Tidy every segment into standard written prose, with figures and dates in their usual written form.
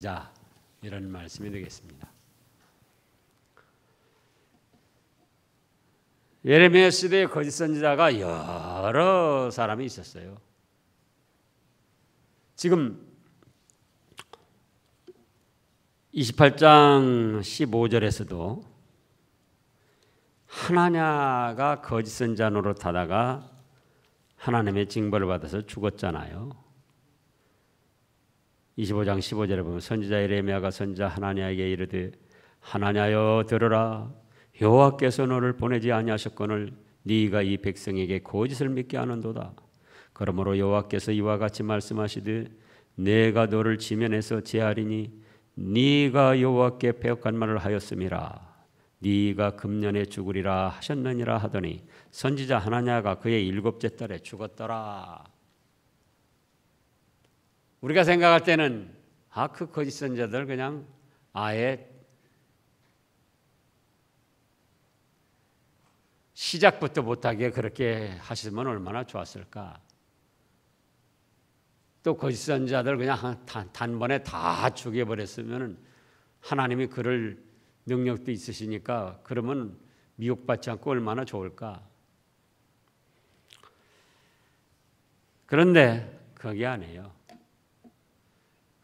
자, 이런 말씀이 되겠습니다. 예레미야 시대에 거짓 선지자가 여러 사람이 있었어요. 지금 28장 15절에서도 하나냐가 거짓 선지자 노릇하다가 하나님의 징벌을 받아서 죽었잖아요. 25장 15절에 보면 선지자 예레미야가 선지자 하나냐에게 이르되 하나냐여 들으라. 여호와께서 너를 보내지 아니하셨거늘 네가 이 백성에게 거짓을 믿게 하는도다. 그러므로 여호와께서 이와 같이 말씀하시되 내가 너를 지면에서 제하리니 네가 여호와께 배역한 말을 하였음이라. 네가 금년에 죽으리라 하셨느니라 하더니 선지자 하나냐가 그의 7째 달에 죽었더라. 우리가 생각할 때는 그 거짓 선지자들 그냥 아예 시작부터 못하게 그렇게 하시면 얼마나 좋았을까. 또 거짓 선지자들 그냥 단번에 다 죽여버렸으면 하나님이 그럴 능력도 있으시니까 그러면 미혹받지 않고 얼마나 좋을까. 그런데 그게 아니에요.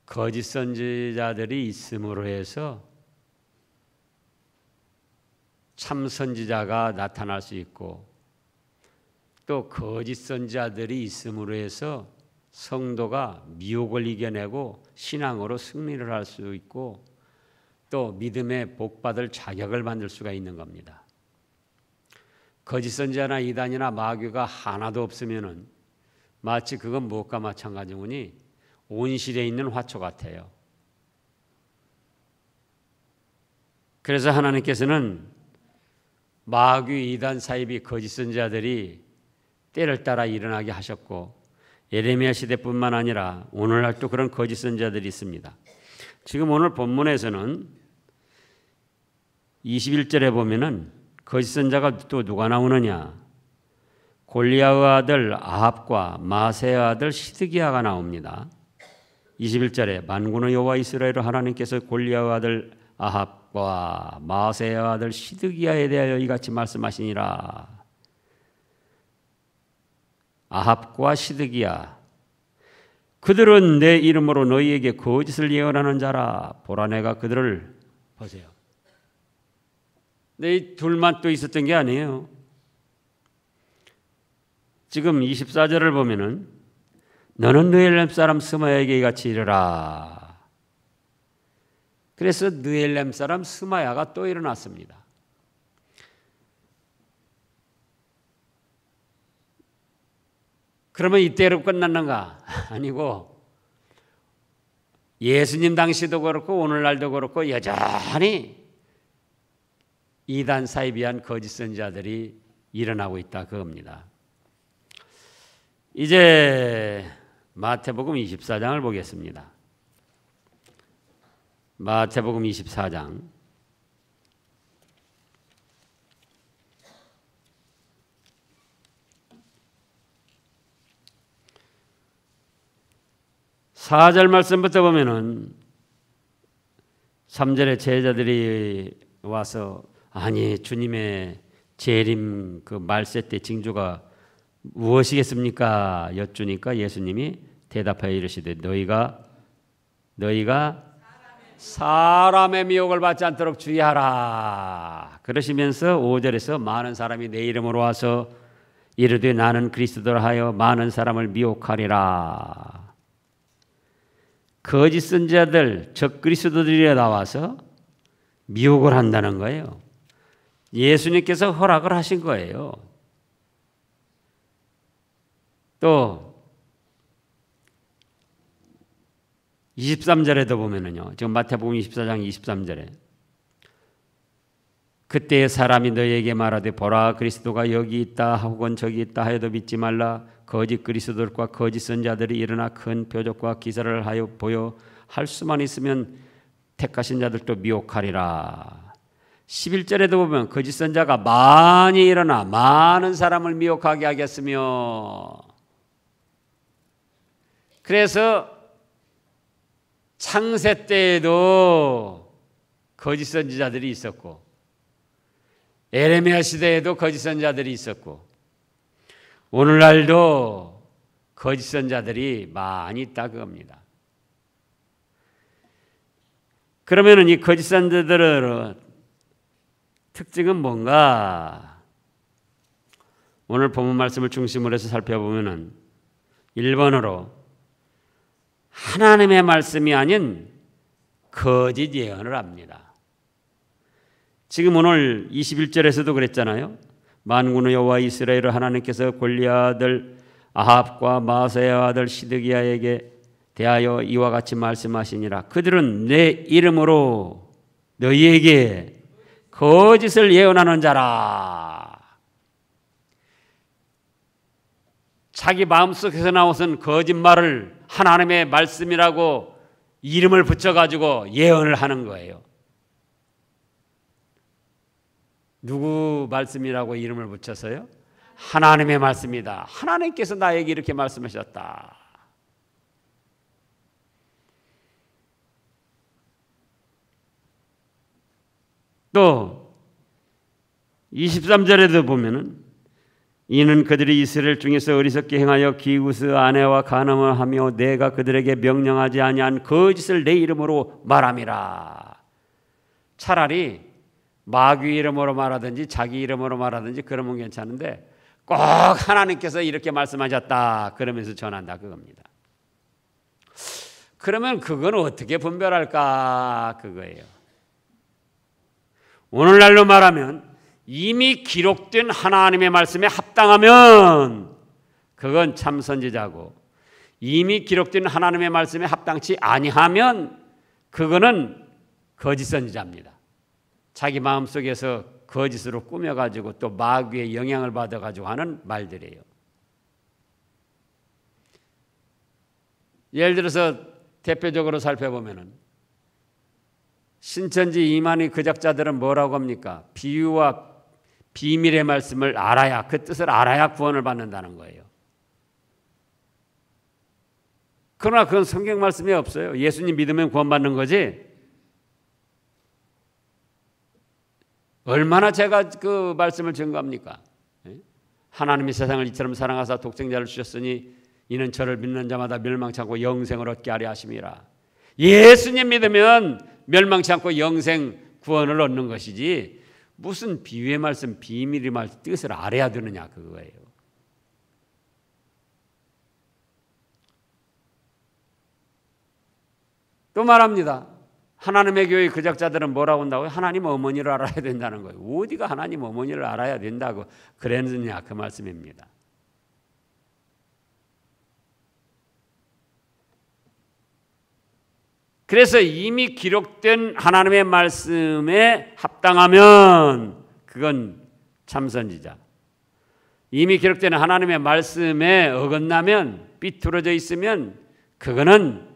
거짓 선지자들이 있음으로 해서 참 선지자가 나타날 수 있고 또 거짓 선지자들이 있음으로 해서 성도가 미혹을 이겨내고 신앙으로 승리를 할 수 있고 또 믿음의 복받을 자격을 만들 수가 있는 겁니다. 거짓 선지자나 이단이나 마귀가 하나도 없으면은 마치 그건 무엇과 마찬가지니 온실에 있는 화초 같아요. 그래서 하나님께서는 마귀 이단 사이비 거짓 선지자들이 때를 따라 일어나게 하셨고 예레미야 시대뿐만 아니라 오늘날도 그런 거짓 선지자들이 있습니다. 지금 오늘 본문에서는 21절에 보면은 거짓 선지자가 또 누가 나오느냐? 골리앗의 아들 아합과 마세의 아들 시드기야가 나옵니다. 21절에 만군의 여호와 이스라엘 하나님께서 골리앗의 아들 아합과 마세의 아들 시드기야에 대하여 이같이 말씀하시니라. 아합과 시드기야 그들은 내 이름으로 너희에게 거짓을 예언하는 자라. 보라 내가 그들을 보세요. 근데 이 둘만 또 있었던 게 아니에요. 지금 24절을 보면은 너는 느헬렘 사람 스마야에게 이같이 이르라. 그래서 느헬렘 사람 스마야가 또 일어났습니다. 그러면 이때로 끝났는가? 아니고 예수님 당시도 그렇고 오늘날도 그렇고 여전히 이단 사이비한 거짓 선지자들이 일어나고 있다 그겁니다. 이제 마태복음 24장을 보겠습니다. 마태복음 24장 4절 말씀부터 보면은 3절에 제자들이 와서 아니 주님의 재림 그 말세 때 징조가 무엇이겠습니까? 여쭈니까 예수님이 대답하여 이르시되 너희가 사람의 미혹을 받지 않도록 주의하라. 그러시면서 5절에서 많은 사람이 내 이름으로 와서 이르되 나는 그리스도라 하여 많은 사람을 미혹하리라. 거짓 선지자들 적 그리스도들이 나와서 미혹을 한다는 거예요. 예수님께서 허락을 하신 거예요. 또 23절에도 보면은요. 지금 마태복음 24장 23절에 그때 사람이 너희에게 말하되 보라 그리스도가 여기 있다 혹은 저기 있다 하여도 믿지 말라. 거짓 그리스도들과 거짓 선지자들이 일어나 큰 표적과 기사를 하여 보여 할 수만 있으면 택하신 자들도 미혹하리라. 11절에도 보면 거짓 선지자가 많이 일어나 많은 사람을 미혹하게 하겠으며 그래서 창세 때에도 거짓 선지자들이 있었고 에레미야 시대에도 거짓 선지자들이 있었고 오늘날도 거짓 선지자들이 많이 있다 그겁니다. 그러면은 이 거짓 선지자들의 특징은 뭔가? 오늘 본문 말씀을 중심으로 해서 살펴보면은 1번으로 하나님의 말씀이 아닌 거짓 예언을 합니다. 지금 오늘 21절에서도 그랬잖아요. 만군의 여호와 이스라엘을 하나님께서 골리앗 아들 아합과 마아세의 아들 시드기야에게 대하여 이와 같이 말씀하시니라. 그들은 내 이름으로 너희에게 거짓을 예언하는 자라. 자기 마음속에서 나오는 거짓말을 하나님의 말씀이라고 이름을 붙여가지고 예언을 하는 거예요. 누구 말씀이라고 이름을 붙여서요? 하나님의 말씀이다. 하나님께서 나에게 이렇게 말씀하셨다. 또 23절에도 보면은 이는 그들이 이스라엘 중에서 어리석게 행하여 기우스 아내와 간음을 하며 내가 그들에게 명령하지 아니한 거짓을 내 이름으로 말함이라. 차라리 마귀 이름으로 말하든지 자기 이름으로 말하든지 그러면 괜찮은데 꼭 하나님께서 이렇게 말씀하셨다 그러면서 전한다 그겁니다. 그러면 그건 어떻게 분별할까 그거예요. 오늘날로 말하면 이미 기록된 하나님의 말씀에 합당하면 그건 참 선지자고, 이미 기록된 하나님의 말씀에 합당치 아니하면 그거는 거짓 선지자입니다. 자기 마음속에서 거짓으로 꾸며가지고 또 마귀의 영향을 받아가지고 하는 말들이에요. 예를 들어서 대표적으로 살펴보면은 신천지 이만희 그작자들은 뭐라고 합니까? 비유와 비밀의 말씀을 알아야, 그 뜻을 알아야 구원을 받는다는 거예요. 그러나 그건 성경 말씀이 없어요. 예수님 믿으면 구원받는 거지. 얼마나 제가 그 말씀을 증거합니까? 하나님이 세상을 이처럼 사랑하사 독생자를 주셨으니 이는 저를 믿는 자마다 멸망치 않고 영생을 얻게 하려 하심이라. 예수님 믿으면 멸망치 않고 영생 구원을 얻는 것이지 무슨 비유의 말씀, 비밀의 말씀 뜻을 알아야 되느냐 그거예요. 또 말합니다. 하나님의 교회 그작자들은 뭐라고 한다고요? 하나님 어머니를 알아야 된다는 거예요. 어디가 하나님 어머니를 알아야 된다고 그랬느냐 그 말씀입니다. 그래서 이미 기록된 하나님의 말씀에 합당하면 그건 참선지자. 이미 기록된 하나님의 말씀에 어긋나면 삐뚤어져 있으면 그거는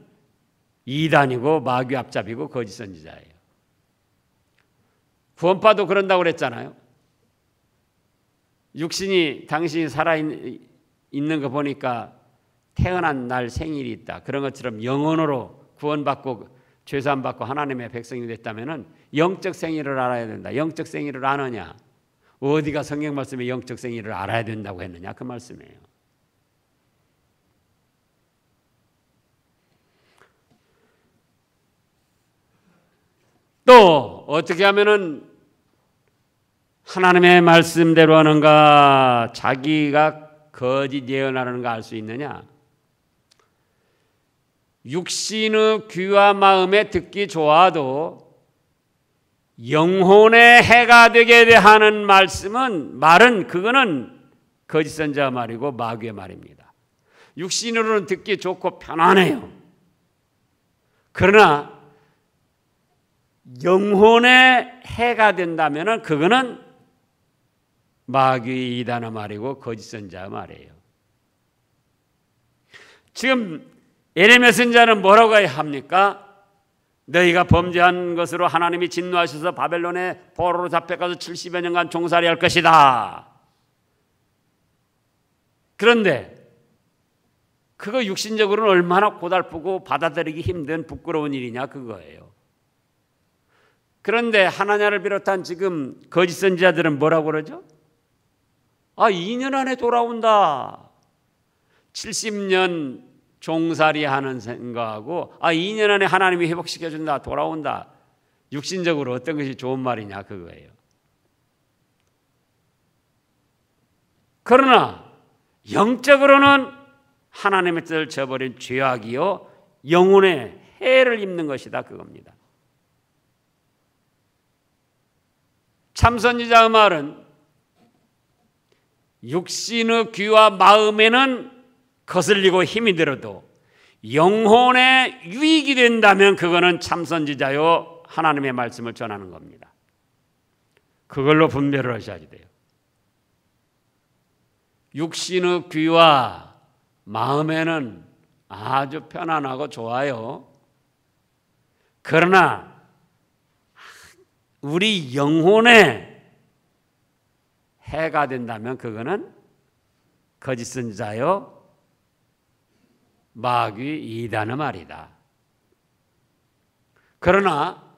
이단이고 마귀 앞잡이고 거짓 선지자예요. 구원파도 그런다고 그랬잖아요. 육신이 당신이 살아있는 거 보니까 태어난 날 생일이 있다. 그런 것처럼 영혼으로 구원받고 죄사함 받고 하나님의 백성이 됐다면 영적 생일을 알아야 된다. 영적 생일을 아느냐? 어디가 성경 말씀에 영적 생일을 알아야 된다고 했느냐? 그 말씀이에요. 또 어떻게 하면은 하나님의 말씀대로 하는가, 자기가 거짓 예언하는가 알 수 있느냐? 육신의 귀와 마음에 듣기 좋아도 영혼의 해가 되게 하는 말은 그거는 거짓 선지자 말이고 마귀의 말입니다. 육신으로는 듣기 좋고 편안해요. 그러나 영혼의 해가 된다면 그거는 마귀 이단의 말이고 거짓 선지자의 말이에요. 지금 에레미야 선지자는 뭐라고 합니까? 너희가 범죄한 것으로 하나님이 진노하셔서 바벨론에 포로로 잡혀가서 70여 년간 종살이 할 것이다. 그런데 그거 육신적으로는 얼마나 고달프고 받아들이기 힘든 부끄러운 일이냐 그거예요. 그런데 하나냐를 비롯한 지금 거짓 선지자들은 뭐라고 그러죠? 2년 안에 돌아온다. 70년 종살이 하는 생각하고 2년 안에 하나님이 회복시켜준다, 돌아온다. 육신적으로 어떤 것이 좋은 말이냐 그거예요. 그러나 영적으로는 하나님의 뜻을 저버린 죄악이요 영혼의 해를 입는 것이다 그겁니다. 참선지자의 말은 육신의 귀와 마음에는 거슬리고 힘이 들어도 영혼에 유익이 된다면 그거는 참선지자요 하나님의 말씀을 전하는 겁니다. 그걸로 분별을 하셔야 돼요. 육신의 귀와 마음에는 아주 편안하고 좋아요. 그러나 우리 영혼에 해가 된다면 그거는 거짓 선지자요 마귀 이단의 말이다. 그러나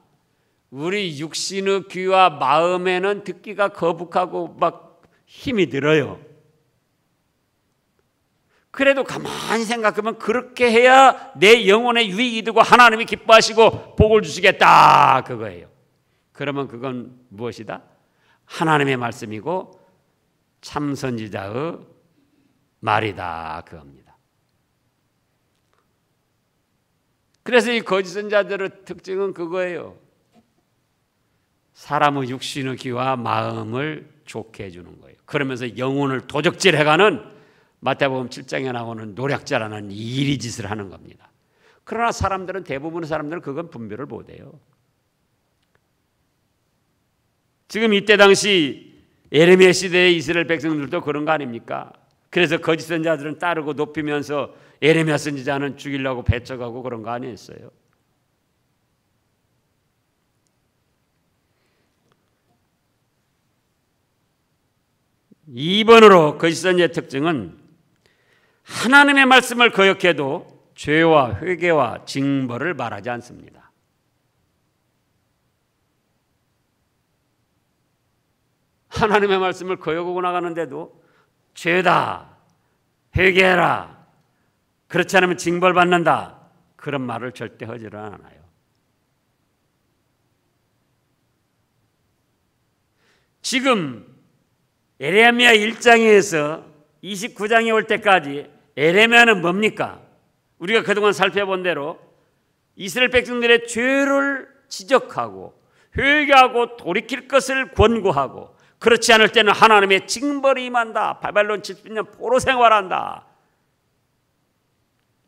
우리 육신의 귀와 마음에는 듣기가 거북하고 막 힘이 들어요. 그래도 가만히 생각하면 그렇게 해야 내 영혼에 유익이 되고 하나님이 기뻐하시고 복을 주시겠다 그거예요. 그러면 그건 무엇이다? 하나님의 말씀이고 참선지자의 말이다 그겁니다. 그래서 이 거짓 선지자들의 특징은 그거예요. 사람의 육신의 귀와 마음을 좋게 해주는 거예요. 그러면서 영혼을 도적질해가는 마태복음 7장에 나오는 노략자라는 이리짓을 하는 겁니다. 그러나 사람들은 대부분의 사람들은 그건 분별을 못해요. 지금 이때 당시 에레미야 시대의 이스라엘 백성들도 그런 거 아닙니까? 그래서 거짓 선지자들은 따르고 높이면서 에레미야 선지자는 죽이려고 배척하고 그런 거 아니었어요? (2번으로) 거짓 선지자의 특징은 하나님의 말씀을 거역해도 죄와 회개와 징벌을 말하지 않습니다. 하나님의 말씀을 거역하고 나가는데도 죄다, 회개해라, 그렇지 않으면 징벌받는다 그런 말을 절대 하지를 않아요. 지금 에레미야 1장에서 29장에 올 때까지 에레미야는 뭡니까? 우리가 그동안 살펴본 대로 이스라엘 백성들의 죄를 지적하고 회개하고 돌이킬 것을 권고하고 그렇지 않을 때는 하나님의 징벌이 임한다. 바벨론 70년 포로 생활한다.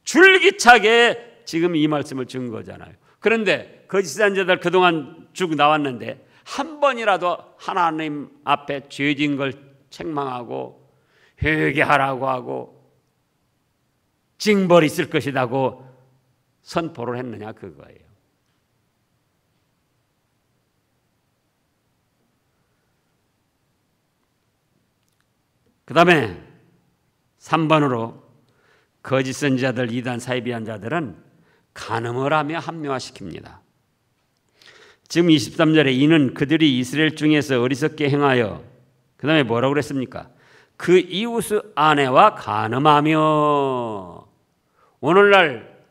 줄기차게 지금 이 말씀을 준 거잖아요. 그런데 거짓 선지자들 그동안 쭉 나왔는데 한 번이라도 하나님 앞에 죄진 걸 책망하고 회개하라고 하고 징벌이 있을 것이라고 선포를 했느냐 그거예요. 그 다음에 3번으로 거짓 선지자들 이단 사이비한 자들은 간음을 하며 합리화시킵니다. 지금 23절에 이는 그들이 이스라엘 중에서 어리석게 행하여 그 다음에 뭐라고 그랬습니까? 그 이웃의 아내와 간음하며. 오늘날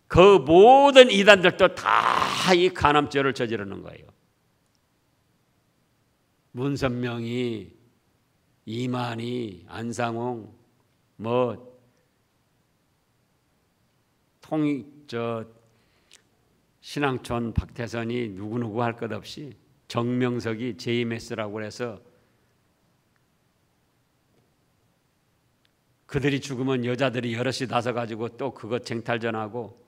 그 모든 이단들도 다 이 간음죄를 저지르는 거예요. 문선명이, 이만희, 안상홍, 신앙촌 박태선이 누구누구 할 것 없이 정명석이 JMS라고 해서 그들이 죽으면 여자들이 여럿이 나서가지고 또 그거 쟁탈전하고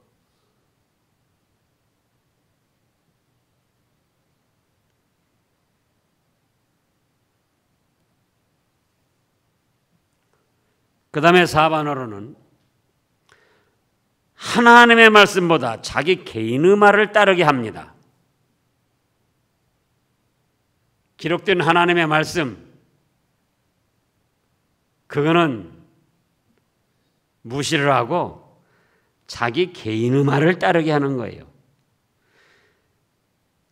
그 다음에 4번으로는 하나님의 말씀보다 자기 개인의 말을 따르게 합니다. 기록된 하나님의 말씀, 그거는 무시를 하고 자기 개인의 말을 따르게 하는 거예요.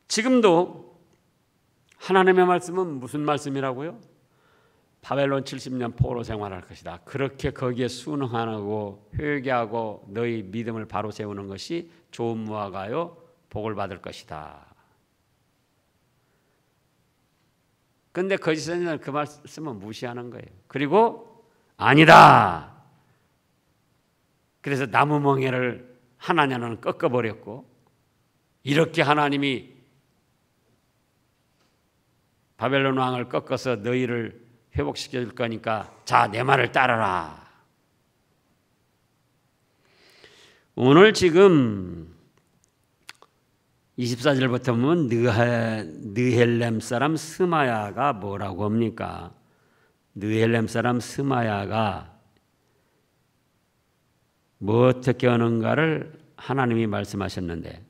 지금도 하나님의 말씀은 무슨 말씀이라고요? 바벨론 70년 포로 생활할 것이다. 그렇게 거기에 순응하고 회개하고 너희 믿음을 바로 세우는 것이 좋은 무화과요 복을 받을 것이다. 그런데 거짓 선지자는 그 말씀은 무시하는 거예요. 그리고 아니다. 그래서 나무 멍에를 하나냐는 꺾어버렸고 이렇게 하나님이 바벨론 왕을 꺾어서 너희를 회복시켜 줄 거니까 자, 내 말을 따르라. 오늘 지금 24절부터 보면 느헬렘 사람 스마야가 뭐라고 합니까? 느헬렘 사람 스마야가 뭐 어떻게 하는가를 하나님이 말씀하셨는데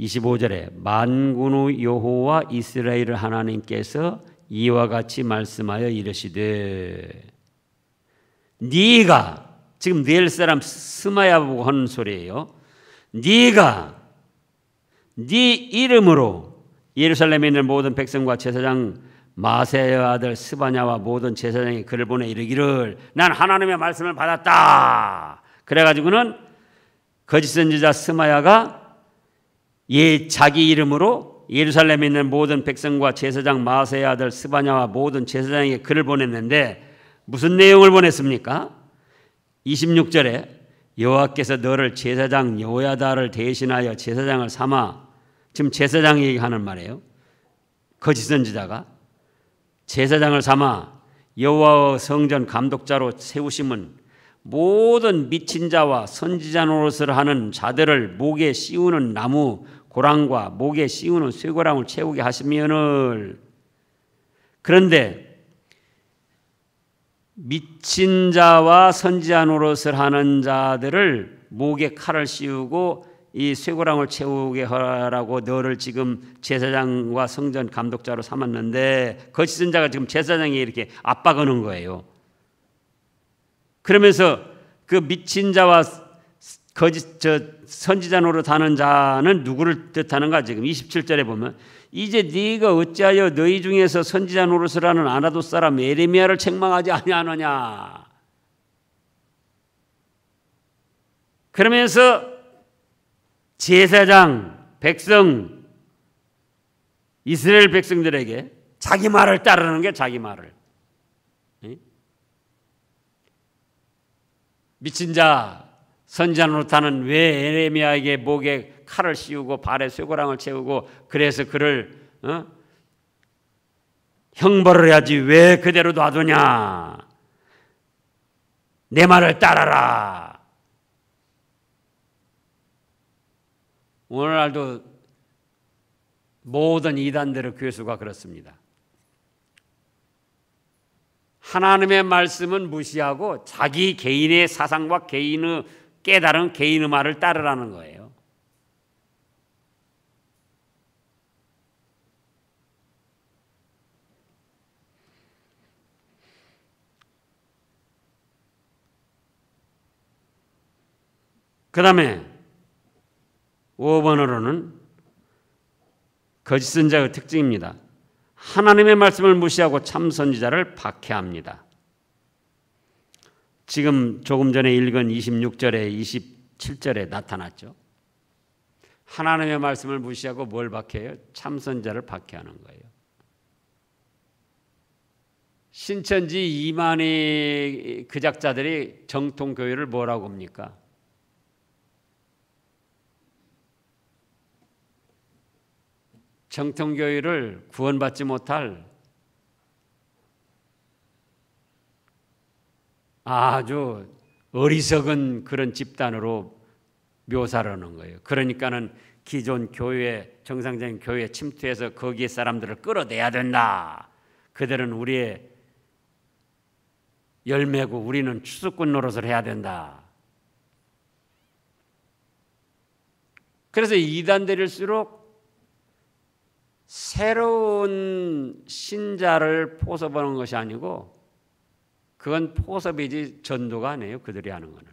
25절에 만군의 여호와 이스라엘 하나님께서 이와 같이 말씀하여 이르시되 네가 지금 느헬 사람 스마야 보고 하는 소리예요. 네가 네 이름으로 예루살렘에 있는 모든 백성과 제사장 마세의 아들 스바냐와 모든 제사장이 글을 보내 이르기를 난 하나님의 말씀을 받았다. 그래가지고는 거짓 선지자 스마야가 자기 이름으로 예루살렘에 있는 모든 백성과 제사장 마세의 아들 스바냐와 모든 제사장에게 글을 보냈는데 무슨 내용을 보냈습니까? 26절에 여호와께서 너를 제사장 여호야다를 대신하여 제사장을 삼아 지금 제사장 얘기하는 말이에요. 거짓 선지자가 제사장을 삼아 여호와의 성전 감독자로 세우심은 모든 미친 자와 선지자 노릇을 하는 자들을 목에 씌우는 나무 고랑과 목에 씌우는 쇠고랑을 채우게 하시면을 그런데 미친 자와 선지자 노릇을 하는 자들을 목에 칼을 씌우고 이 쇠고랑을 채우게 하라고 너를 지금 제사장과 성전 감독자로 삼았는데 거짓 선지자가 지금 제사장이 이렇게 압박하는 거예요. 그러면서 그 미친 자와 선지자 노릇하는 자는 누구를 뜻하는가? 지금 27절에 보면 이제 네가 어찌하여 너희 중에서 선지자 노릇을 하는 아나돗 사람 에레미야를 책망하지 아니하느냐? 그러면서 제사장, 백성, 이스라엘 백성들에게 자기 말을 따르는 게 자기 말을. 미친 자, 선지자 노릇하는 왜 에레미야에게 목에 칼을 씌우고 발에 쇠고랑을 채우고 그래서 그를 형벌을 해야지 왜 그대로 놔두냐? 내 말을 따라라. 오늘날도 모든 이단들의 괴수가 그렇습니다. 하나님의 말씀은 무시하고 자기 개인의 사상과 개인의 깨달은 개인의 말을 따르라는 거예요. 그 다음에 5번으로는 거짓 선지자의 특징입니다. 하나님의 말씀을 무시하고 참 선지자를 박해합니다. 지금 조금 전에 읽은 26절에 27절에 나타났죠. 하나님의 말씀을 무시하고 뭘 박해해요? 참 선지자를 박해하는 거예요. 신천지 이만희 그작자들이 정통교회를 뭐라고 합니까? 정통교회를 구원받지 못할 아주 어리석은 그런 집단으로 묘사를 하는 거예요. 그러니까는 기존 교회, 정상적인 교회에 침투해서 거기에 사람들을 끌어내야 된다. 그들은 우리의 열매고 우리는 추수꾼 노릇을 해야 된다. 그래서 이단들일수록 새로운 신자를 포섭하는 것이 아니고 그건 포섭이지 전도가 아니에요. 그들이 하는 거는.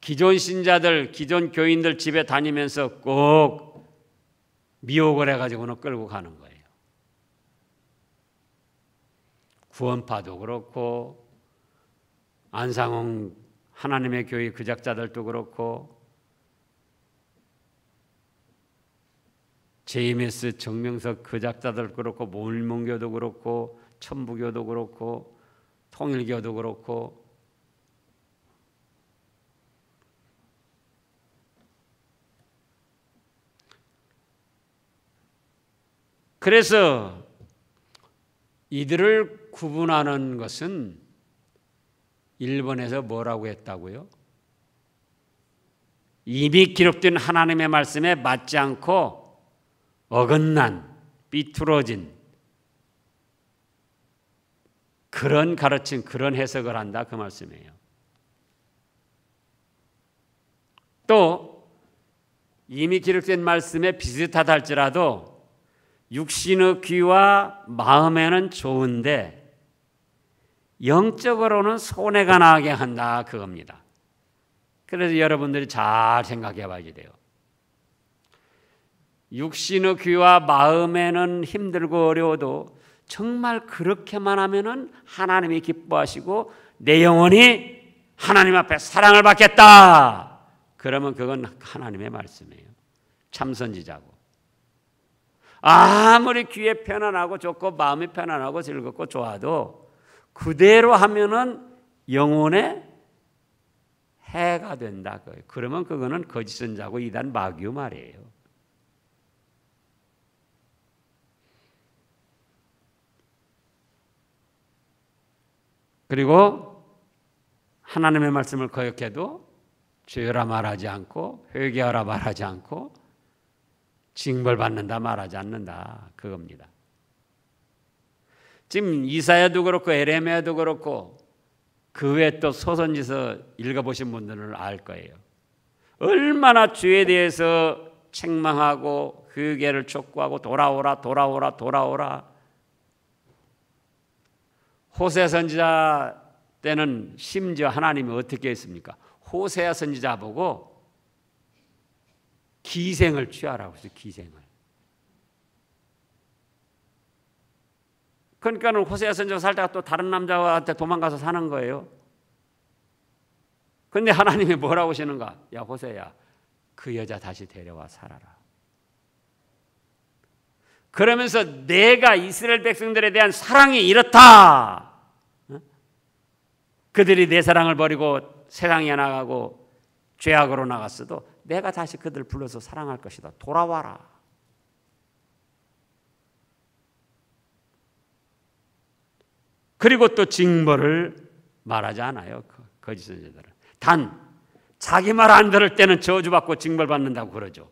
기존 신자들, 기존 교인들 집에 다니면서 꼭 미혹을 해가지고는 끌고 가는 거예요. 구원파도 그렇고 안상홍 하나님의 교회 구작자들도 그렇고 JMS 정명석 구작자들 그렇고 몰몬교도 그렇고 천부교도 그렇고 통일교도 그렇고 그래서 이들을 구분하는 것은 일본에서 뭐라고 했다고요? 이미 기록된 하나님의 말씀에 맞지 않고 어긋난, 삐뚤어진 그런 가르침, 그런 해석을 한다 그 말씀이에요. 또 이미 기록된 말씀에 비슷하다 할지라도 육신의 귀와 마음에는 좋은데 영적으로는 손해가 나게 한다 그겁니다. 그래서 여러분들이 잘 생각해 봐야 돼요. 육신의 귀와 마음에는 힘들고 어려워도 정말 그렇게만 하면은 하나님이 기뻐하시고 내 영혼이 하나님 앞에 사랑을 받겠다. 그러면 그건 하나님의 말씀이에요. 참선지자고. 아무리 귀에 편안하고 좋고 마음이 편안하고 즐겁고 좋아도 그대로 하면은 영혼에 해가 된다. 그러면 그거는 거짓 선자고 이단 마귀 말이에요. 그리고 하나님의 말씀을 거역해도 죄라 말하지 않고 회개하라 말하지 않고 징벌받는다 말하지 않는다 그겁니다. 지금 이사야도 그렇고 에레미야도 그렇고 그 외에 또 소선지서 읽어보신 분들은 알 거예요. 얼마나 죄에 대해서 책망하고 회개를 촉구하고 돌아오라 돌아오라 돌아오라. 호세아 선지자 때는 심지어 하나님이 어떻게 했습니까? 호세아 선지자 보고 기생을 취하라고 했어요. 기생을. 그러니까는 호세아 선지자가 살다가 또 다른 남자한테 도망가서 사는 거예요. 그런데 하나님이 뭐라고 하시는가? 야 호세야, 그 여자 다시 데려와 살아라. 그러면서 내가 이스라엘 백성들에 대한 사랑이 이렇다. 그들이 내 사랑을 버리고 세상에 나가고 죄악으로 나갔어도 내가 다시 그들을 불러서 사랑할 것이다. 돌아와라. 그리고 또 징벌을 말하지 않아요. 거짓 선지자들은. 단 자기 말 안 들을 때는 저주받고 징벌받는다고 그러죠.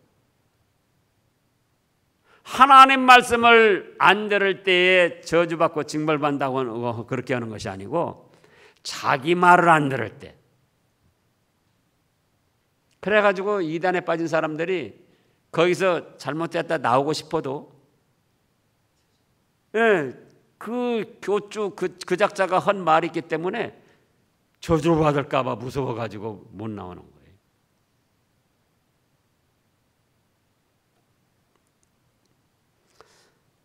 하나님 말씀을 안 들을 때에 저주받고 징벌받는다고 그렇게 하는 것이 아니고 자기 말을 안 들을 때. 그래가지고 이단에 빠진 사람들이 거기서 잘못됐다 나오고 싶어도 그 교주 그 작자가 한 말이 있기 때문에 저주를 받을까 봐 무서워가지고 못 나오는 거예요.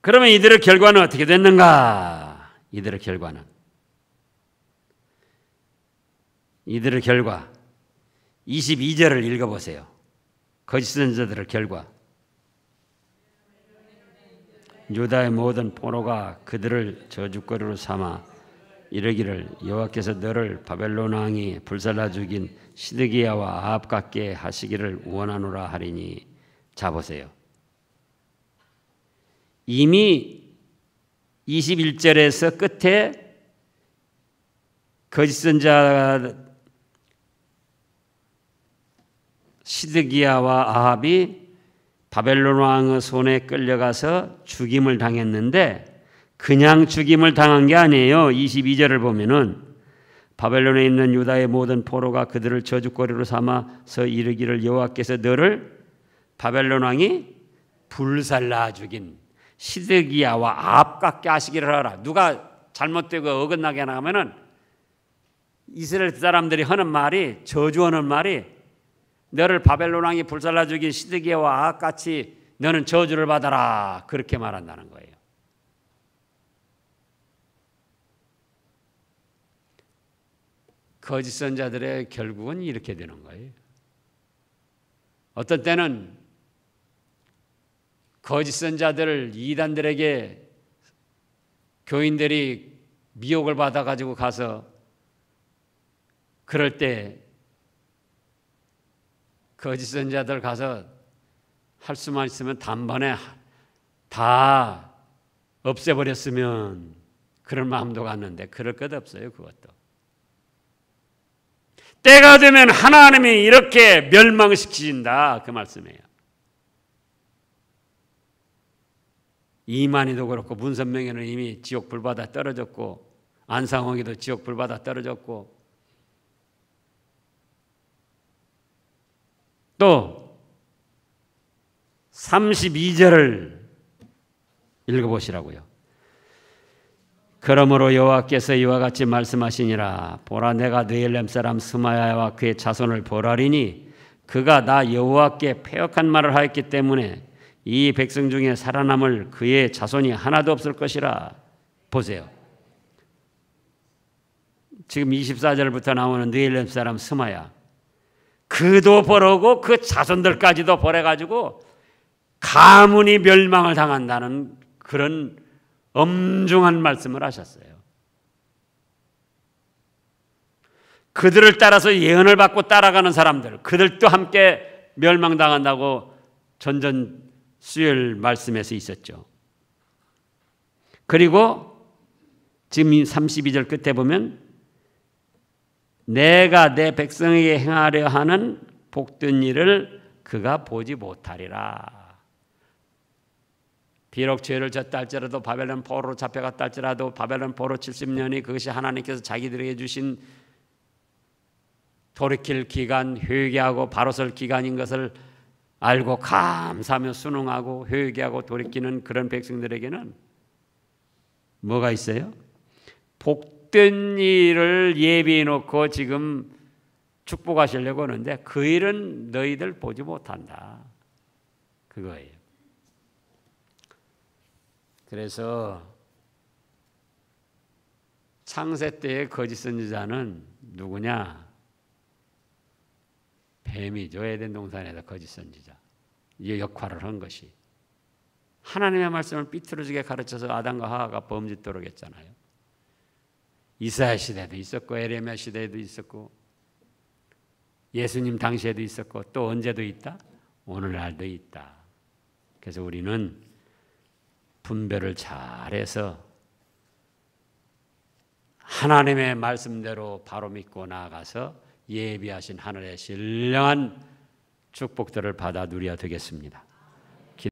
그러면 이들의 결과는 어떻게 됐는가? 이들의 결과 이들의 결과 22절을 읽어보세요. 거짓 선지자들의 결과. 유다의 모든 포로가 그들을 저주거리로 삼아 이르기를 여호와께서 너를 바벨론 왕이 불살라 죽인 시드기야와 아합 같게 하시기를 원하노라 하리니. 자 보세요. 이미 21절에서 끝에 거짓 선지자 시드기야와 아합이 바벨론 왕의 손에 끌려가서 죽임을 당했는데 그냥 죽임을 당한 게 아니에요. 22절을 보면은 바벨론에 있는 유다의 모든 포로가 그들을 저주거리로 삼아서 이르기를 여호와께서 너를 바벨론 왕이 불살라 죽인 시드기야와 아합 같게 하시기를 하라. 누가 잘못되고 어긋나게 나가면은 이스라엘 사람들이 하는 말이, 저주하는 말이, 너를 바벨론 왕이 불살라 죽인 시드기야와 아합같이 너는 저주를 받아라, 그렇게 말한다는 거예요. 거짓 선자들의 결국은 이렇게 되는 거예요. 어떤 때는 거짓 선자들, 이단들에게 교인들이 미혹을 받아가지고 가서 그럴 때 거짓 선자들 가서 할 수만 있으면 단번에 다 없애버렸으면 그런 마음도 갔는데 그럴 것 없어요. 그것도 때가 되면 하나님이 이렇게 멸망시키신다, 그 말씀이에요. 이만희도 그렇고 문선명에는 이미 지옥 불바다 떨어졌고 안상홍이도 지옥 불바다 떨어졌고 또 32절을 읽어보시라고요. 그러므로 여호와께서 이와 같이 말씀하시니라. 보라, 내가 느헬렘 사람 스마야와 그의 자손을 벌하리니 그가 나 여호와께 패역한 말을 하였기 때문에 이 백성 중에 살아남을 그의 자손이 하나도 없을 것이라. 보세요. 지금 24절부터 나오는 느헬렘 사람 스마야, 그도 벌하고 그 자손들까지도 벌해가지고 가문이 멸망을 당한다는 그런 엄중한 말씀을 하셨어요. 그들을 따라서 예언을 받고 따라가는 사람들, 그들도 함께 멸망당한다고 전전수열 말씀에서 있었죠. 그리고 지금 32절 끝에 보면 내가 내 백성에게 행하려 하는 복된 일을 그가 보지 못하리라. 비록 죄를 졌다 할지라도, 바벨론 포로로 잡혀갔다 할지라도, 바벨론 포로 70년이 그것이 하나님께서 자기들에게 주신 돌이킬 기간, 회개하고 바로 설 기간인 것을 알고 감사하며 순응하고 회개하고 돌이키는 그런 백성들에게는 뭐가 있어요? 복된 일을 예비해 놓고 지금 축복하시려고 하는데 그 일은 너희들 보지 못한다, 그거예요. 그래서 창세 때의 거짓 선지자는 누구냐? 뱀이죠. 에덴 동산에서 거짓 선지자, 이 역할을 한 것이 하나님의 말씀을 삐뚤어지게 가르쳐서 아담과 하와가 범짓도록 했잖아요. 이사야 시대도 있었고 에레미야 시대에도 있었고 예수님 당시에도 있었고 또 언제도 있다? 오늘날도 있다. 그래서 우리는 분별을 잘해서 하나님의 말씀대로 바로 믿고 나아가서 예비하신 하늘의 신령한 축복들을 받아 누려야 되겠습니다.